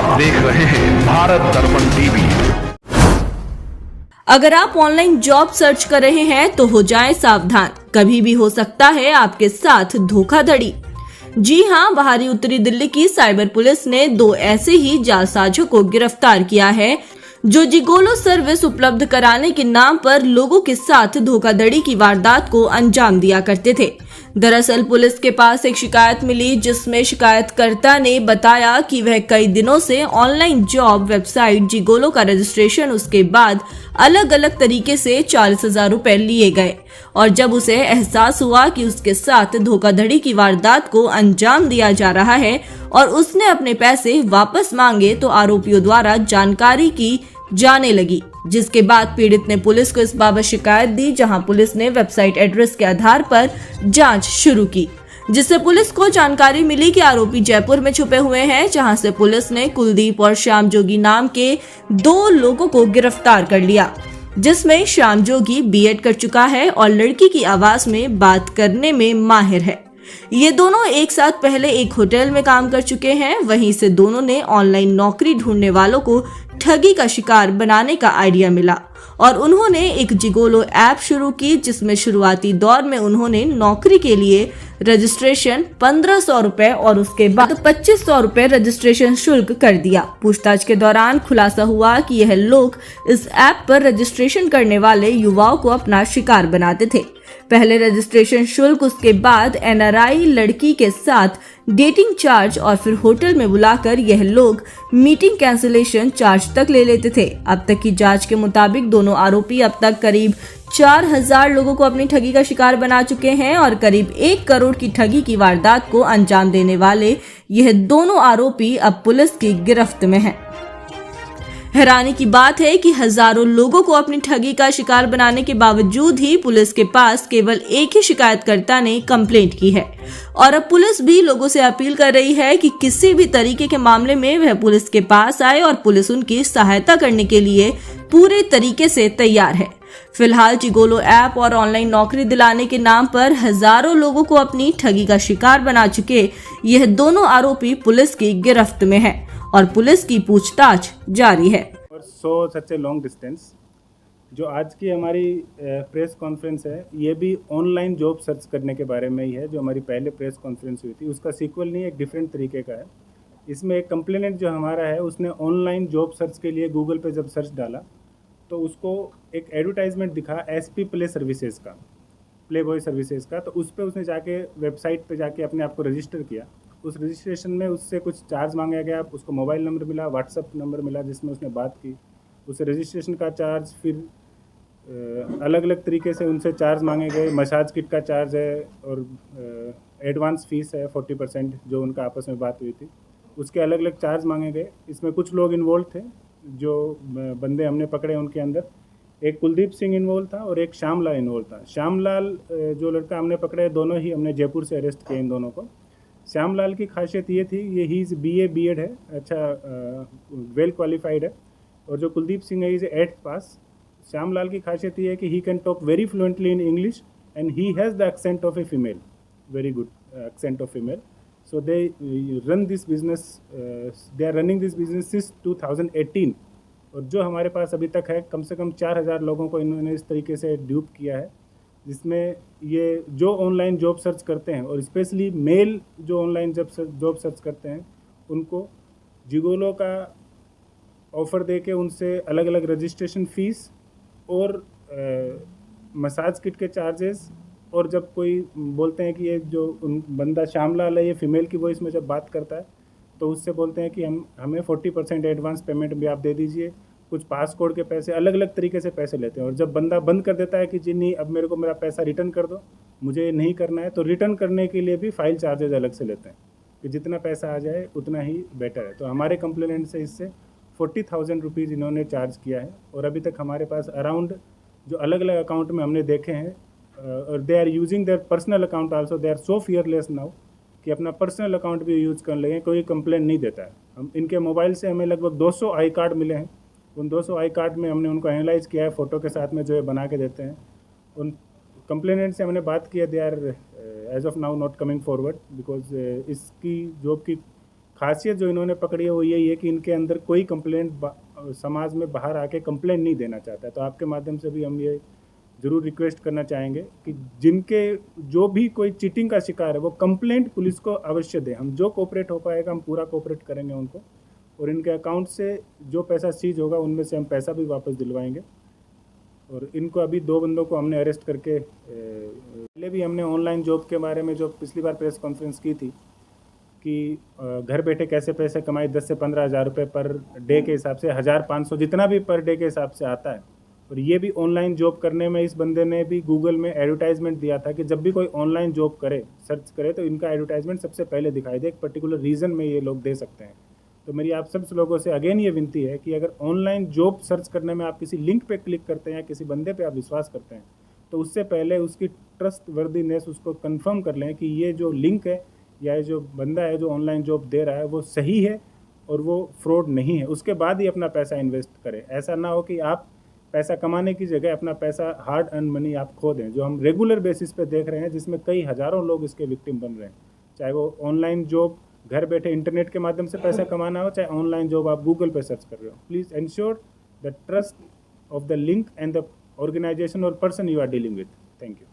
आप देख रहे हैं भारत दर्पण टीवी। अगर आप ऑनलाइन जॉब सर्च कर रहे हैं तो हो जाएं सावधान, कभी भी हो सकता है आपके साथ धोखाधड़ी। जी हां, बाहरी उत्तरी दिल्ली की साइबर पुलिस ने 2 ऐसे ही जालसाजों को गिरफ्तार किया है जो जिगोलो सर्विस उपलब्ध कराने के नाम पर लोगों के साथ धोखाधड़ी की वारदात को अंजाम दिया करते थे। दरअसल पुलिस के पास एक शिकायत मिली जिसमें शिकायतकर्ता ने बताया कि वह कई दिनों से ऑनलाइन जॉब वेबसाइट जिगोलो का रजिस्ट्रेशन उसके बाद अलग अलग तरीके से 40,000 रुपए लिए गए और जब उसे एहसास हुआ कि उसके साथ धोखाधड़ी की वारदात को अंजाम दिया जा रहा है और उसने अपने पैसे वापस मांगे तो आरोपियों द्वारा जानकारी की जाने लगी, जिसके बाद पीड़ित ने पुलिस को इस बाबत शिकायत दी, जहां पुलिस ने वेबसाइट एड्रेस के आधार पर जांच शुरू की, जिससे पुलिस को जानकारी मिली कि आरोपी जयपुर में छुपे हुए हैं, जहां से पुलिस ने कुलदीप और श्याम जोगी नाम के 2 लोगों को गिरफ्तार कर लिया, जिसमें श्याम जोगी बीएड कर चुका है और लड़की की आवाज में बात करने में माहिर है। ये दोनों एक साथ पहले एक होटल में काम कर चुके हैं। वहीं से दोनों ने ऑनलाइन नौकरी ढूंढने वालों को ठगी का शिकार बनाने का आइडिया मिला और उन्होंने एक जिगोलो ऐप शुरू की, जिसमें शुरुआती दौर में उन्होंने नौकरी के लिए रजिस्ट्रेशन 1500 रुपए और उसके बाद 2500 रुपए रजिस्ट्रेशन शुल्क कर दिया। पूछताछ के दौरान खुलासा हुआ कि यह लोग इस ऐप पर रजिस्ट्रेशन करने वाले युवाओं को अपना शिकार बनाते थे। पहले रजिस्ट्रेशन शुल्क, उसके बाद एनआरआई लड़की के साथ डेटिंग चार्ज और फिर होटल में बुलाकर यह लोग मीटिंग कैंसिलेशन चार्ज तक ले लेते थे। अब तक की जांच के मुताबिक दोनों आरोपी अब तक करीब 4000 लोगों को अपनी ठगी का शिकार बना चुके हैं और करीब 1 करोड़ की ठगी की वारदात को अंजाम देने वाले यह दोनों आरोपी अब पुलिस की गिरफ्त में हैं। हैरानी की बात है कि हजारों लोगों को अपनी ठगी का शिकार बनाने के बावजूद ही पुलिस के पास केवल एक ही शिकायतकर्ता ने कंप्लेंट की है और अब पुलिस भी लोगों से अपील कर रही है कि किसी भी तरीके के मामले में वह पुलिस के पास आए और पुलिस उनकी सहायता करने के लिए पूरे तरीके से तैयार है। फिलहाल जिगोलो ऐप और ऑनलाइन नौकरी दिलाने के नाम पर हजारों लोगों को अपनी ठगी का शिकार बना चुके यह दोनों आरोपी पुलिस की गिरफ्त में हैं और पुलिस की पूछताछ जारी है। और सो सच ए लॉन्ग डिस्टेंस जो आज की हमारी प्रेस कॉन्फ्रेंस है, ये भी ऑनलाइन जॉब सर्च करने के बारे में ही है। जो हमारी पहले प्रेस कॉन्फ्रेंस हुई थी उसका सीक्वल नहीं, एक डिफरेंट तरीके का है। इसमें एक कंप्लेनेंट जो हमारा है उसने ऑनलाइन जॉब सर्च के लिए गूगल पे जब सर्च डाला तो उसको एक एडवर्टाइजमेंट दिखा एसपी प्ले सर्विसेज का, प्ले बॉय सर्विसेज का। तो उस पर उसने जाके वेबसाइट पे जाके अपने आप को रजिस्टर किया। उस रजिस्ट्रेशन में उससे कुछ चार्ज मांगा गया। उसको मोबाइल नंबर मिला, व्हाट्सअप नंबर मिला जिसमें उसने बात की। उसे रजिस्ट्रेशन का चार्ज, फिर अलग अलग तरीके से उनसे चार्ज मांगे गए। मसाज किट का चार्ज है और एडवांस फीस है 40% जो उनका आपस में बात हुई थी, उसके अलग अलग चार्ज मांगे गए। इसमें कुछ लोग इन्वॉल्व थे, जो बंदे हमने पकड़े उनके अंदर एक कुलदीप सिंह इन्वॉल्व था और एक श्यामलाल इन्वॉल्व था। श्यामलाल जो लड़का हमने पकड़े, दोनों ही हमने जयपुर से अरेस्ट किए इन दोनों को। श्यामलाल की खासियत ये थी, ये ही इज़ BA बीएड है, अच्छा वेल क्वालिफाइड है। और जो कुलदीप सिंह है, इज़ 8th पास। श्यामलाल की खासियत ये है कि he can talk very fluently in English and he has the accent of a female, very good accent of female. So they run this business, they are running this business since 2018। और जो हमारे पास अभी तक है, कम से कम 4000 लोगों को इन्होंने इस तरीके से ड्यूप किया है, जिसमें ये जो ऑनलाइन जॉब सर्च करते हैं और स्पेशली मेल जो ऑनलाइन जॉब सर्च करते हैं उनको जिगोलो का ऑफ़र दे के उनसे अलग अलग रजिस्ट्रेशन फ़ीस और मसाज किट के चार्जेस, और जब कोई बोलते हैं कि ये जो बंदा श्यामलाल है ये फ़ीमेल की वॉइस में जब बात करता है तो उससे बोलते हैं कि हमें 40% एडवांस पेमेंट भी आप दे दीजिए। कुछ पासपोर्ट के पैसे, अलग अलग तरीके से पैसे लेते हैं। और जब बंदा बंद कर देता है कि जी नहीं, अब मेरे को मेरा पैसा रिटर्न कर दो, मुझे ये नहीं करना है, तो रिटर्न करने के लिए भी फाइल चार्जेज अलग से लेते हैं कि जितना पैसा आ जाए उतना ही बेटर है। तो हमारे कंप्लेनेंट से इससे 40,000 रुपीज़ इन्होंने चार्ज किया है। और अभी तक हमारे पास अराउंड जो अलग अलग अकाउंट में हमने देखे हैं, और they are using their personal account also, they are so fearless now कि अपना पर्सनल अकाउंट भी यूज़ कर लेंगे, कोई कंप्लेन नहीं देता है। हम इनके मोबाइल से हमें लगभग 200 आई कार्ड मिले हैं। उन 200 आई कार्ड में हमने उनको एनालाइज किया है, फ़ोटो के साथ में जो है बना के देते हैं। उन कंप्लेनेंट से हमने बात किया, they are as of now not coming forward because इसकी जॉब की खासियत जो इन्होंने पकड़ी है वो यही है कि इनके अंदर कोई कंप्लेंट समाज में बाहर आके कंप्लेंट नहीं देना चाहता है। तो आपके माध्यम से भी हम ये ज़रूर रिक्वेस्ट करना चाहेंगे कि जिनके जो भी कोई चीटिंग का शिकार है वो कंप्लेंट पुलिस को अवश्य दें। हम जो कोऑपरेट हो पाएगा हम पूरा कोऑपरेट करेंगे उनको, और इनके अकाउंट से जो पैसा सीज होगा उनमें से हम पैसा भी वापस दिलवाएंगे। और इनको अभी 2 बंदों को हमने अरेस्ट करके पहले भी हमने ऑनलाइन जॉब के बारे में जो पिछली बार प्रेस कॉन्फ्रेंस की थी कि घर बैठे कैसे पैसे कमाए 10 से 15 हज़ार रुपये पर डे के हिसाब से 1500 जितना भी पर डे के हिसाब से आता है। और ये भी ऑनलाइन जॉब करने में इस बंदे ने भी गूगल में एडवर्टाइजमेंट दिया था कि जब भी कोई ऑनलाइन जॉब करे सर्च करे तो इनका एडवर्टाइजमेंट सबसे पहले दिखाई दे, एक पर्टिकुलर रीज़न में ये लोग दे सकते हैं। तो मेरी आप सब लोगों से अगेन ये विनती है कि अगर ऑनलाइन जॉब सर्च करने में आप किसी लिंक पे क्लिक करते हैं या किसी बंदे पे आप विश्वास करते हैं तो उससे पहले उसकी ट्रस्ट वर्दीनेस उसको कंफर्म कर लें कि ये जो लिंक है या ये जो बंदा है जो ऑनलाइन जॉब दे रहा है वो सही है और वो फ्रॉड नहीं है, उसके बाद ही अपना पैसा इन्वेस्ट करें। ऐसा ना हो कि आप पैसा कमाने की जगह अपना पैसा हार्ड अर्न मनी आप खो दें, जो हम रेगुलर बेसिस पे देख रहे हैं, जिसमें कई हज़ारों लोग इसके विक्टिम बन रहे हैं। चाहे वो ऑनलाइन जॉब घर बैठे इंटरनेट के माध्यम से पैसा कमाना हो, चाहे ऑनलाइन जॉब आप गूगल पे सर्च कर रहे हो। Please ensure the trust of the link and the organization और person you are dealing with. Thank you.